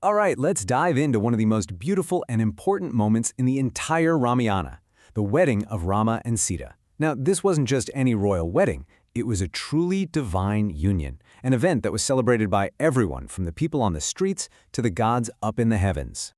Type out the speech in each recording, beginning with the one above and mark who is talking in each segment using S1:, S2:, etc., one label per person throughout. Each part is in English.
S1: All right, let's dive into one of the most beautiful and important moments in the entire Ramayana, the wedding of Rama and Sita. Now, this wasn't just any royal wedding, it was a truly divine union, an event that was celebrated by everyone from the people on the streets to the gods up in the heavens.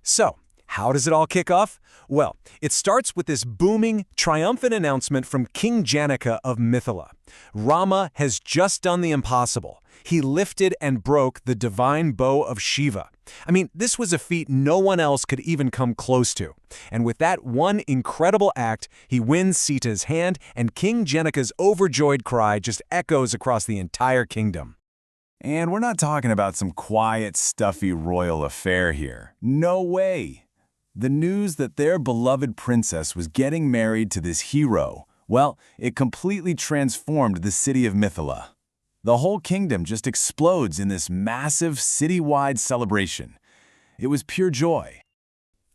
S2: So, how does it all kick off? Well, it starts with this booming, triumphant announcement from King Janaka of Mithila. Rama has just done the impossible. He lifted and broke the divine bow of Shiva. I mean, this was a feat no one else could even come close to. And with that one incredible act, he wins Sita's hand, and King Janaka's overjoyed cry just echoes across the entire kingdom.
S3: And we're not talking about some quiet, stuffy royal affair here. No way! The news that their beloved princess was getting married to this hero, well, it completely transformed the city of Mithila. The whole kingdom just explodes in this massive citywide celebration. It was pure joy.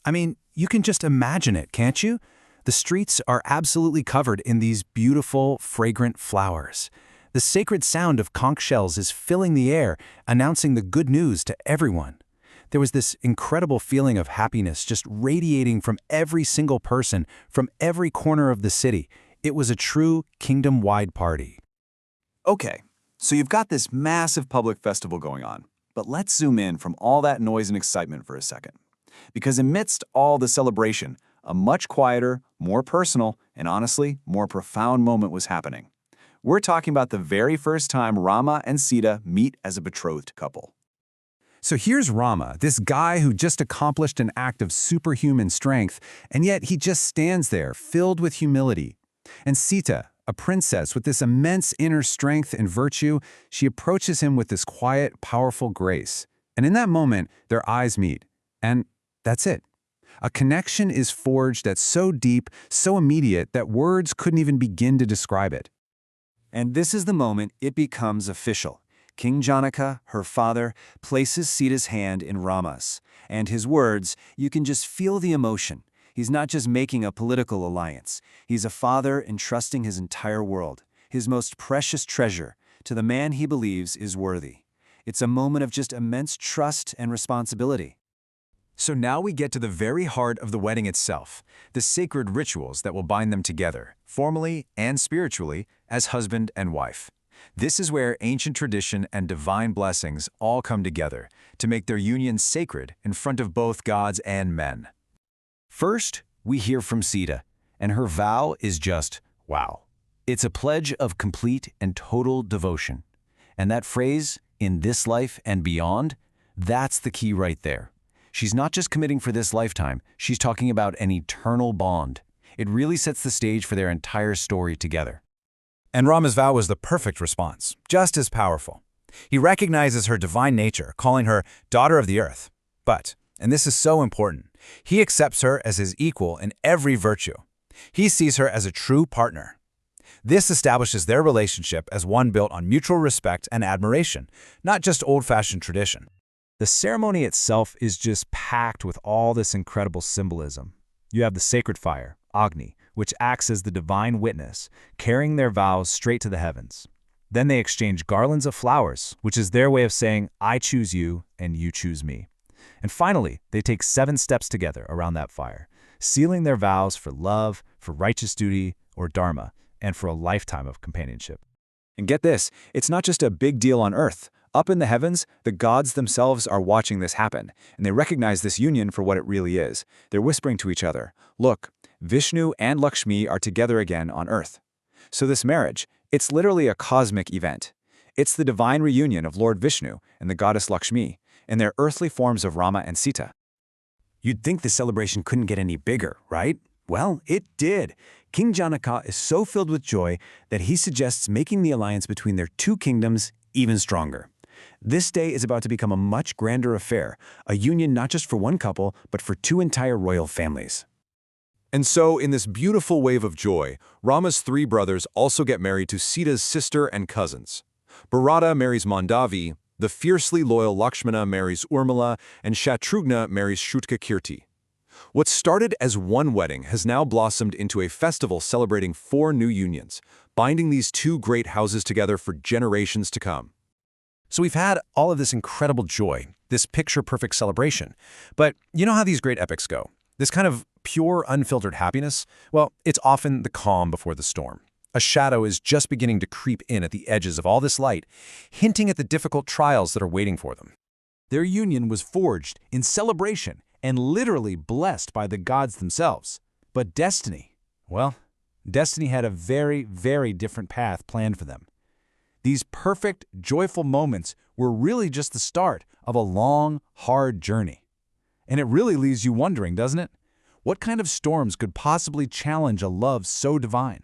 S4: I mean, you can just imagine it, can't you? The streets are absolutely covered in these beautiful, fragrant flowers. The sacred sound of conch shells is filling the air, announcing the good news to everyone. There was this incredible feeling of happiness just radiating from every single person, from every corner of the city. It was a true kingdom-wide party.
S5: Okay, so you've got this massive public festival going on, but let's zoom in from all that noise and excitement for a second. Because amidst all the celebration, a much quieter, more personal, and honestly, more profound moment was happening. We're talking about the very first time Rama and Sita meet as a betrothed couple.
S4: So here's Rama, this guy who just accomplished an act of superhuman strength, and yet he just stands there, filled with humility. And Sita, a princess with this immense inner strength and virtue, she approaches him with this quiet, powerful grace. And in that moment, their eyes meet. And that's it. A connection is forged that's so deep, so immediate, that words couldn't even begin to describe it.
S5: And this is the moment it becomes official. King Janaka, her father, places Sita's hand in Rama's. And his words, you can just feel the emotion. He's not just making a political alliance. He's a father entrusting his entire world, his most precious treasure, to the man he believes is worthy. It's a moment of just immense trust and responsibility.
S2: So now we get to the very heart of the wedding itself, the sacred rituals that will bind them together, formally and spiritually, as husband and wife. This is where ancient tradition and divine blessings all come together to make their union sacred in front of both gods and men.
S1: First, we hear from Sita, and her vow is just, wow. It's a pledge of complete and total devotion. And that phrase, in this life and beyond, that's the key right there. She's not just committing for this lifetime, she's talking about an eternal bond. It really sets the stage for their entire story together.
S2: And Rama's vow was the perfect response, just as powerful. He recognizes her divine nature, calling her daughter of the earth. But, and this is so important, he accepts her as his equal in every virtue. He sees her as a true partner. This establishes their relationship as one built on mutual respect and admiration, not just old-fashioned tradition.
S4: The ceremony itself is just packed with all this incredible symbolism. You have the sacred fire, Agni, which acts as the divine witness, carrying their vows straight to the heavens. Then they exchange garlands of flowers, which is their way of saying, I choose you and you choose me. And finally, they take 7 steps together around that fire, sealing their vows for love, for righteous duty, or dharma, and for a lifetime of companionship.
S5: And get this, it's not just a big deal on earth. Up in the heavens, the gods themselves are watching this happen, and they recognize this union for what it really is. They're whispering to each other, look, Vishnu and Lakshmi are together again on earth. So this marriage, it's literally a cosmic event. It's the divine reunion of Lord Vishnu and the goddess Lakshmi in their earthly forms of Rama and Sita.
S1: You'd think the celebration couldn't get any bigger, right? Well, it did. King Janaka is so filled with joy that he suggests making the alliance between their two kingdoms even stronger. This day is about to become a much grander affair, a union not just for one couple, but for 2 entire royal families.
S2: And so, in this beautiful wave of joy, Rama's 3 brothers also get married to Sita's sister and cousins. Bharata marries Mandavi, the fiercely loyal Lakshmana marries Urmila, and Shatrughna marries Shrutkakirti. What started as one wedding has now blossomed into a festival celebrating 4 new unions, binding these 2 great houses together for generations to come. So we've had all of this incredible joy, this picture-perfect celebration. But you know how these great epics go? This kind of pure, unfiltered happiness? Well, it's often the calm before the storm. A shadow is just beginning to creep in at the edges of all this light, hinting at the difficult trials that are waiting for them.
S4: Their union was forged in celebration and literally blessed by the gods themselves. But destiny, well, destiny had a very, very different path planned for them. These perfect, joyful moments were really just the start of a long, hard journey. And it really leaves you wondering, doesn't it? What kind of storms could possibly challenge a love so divine?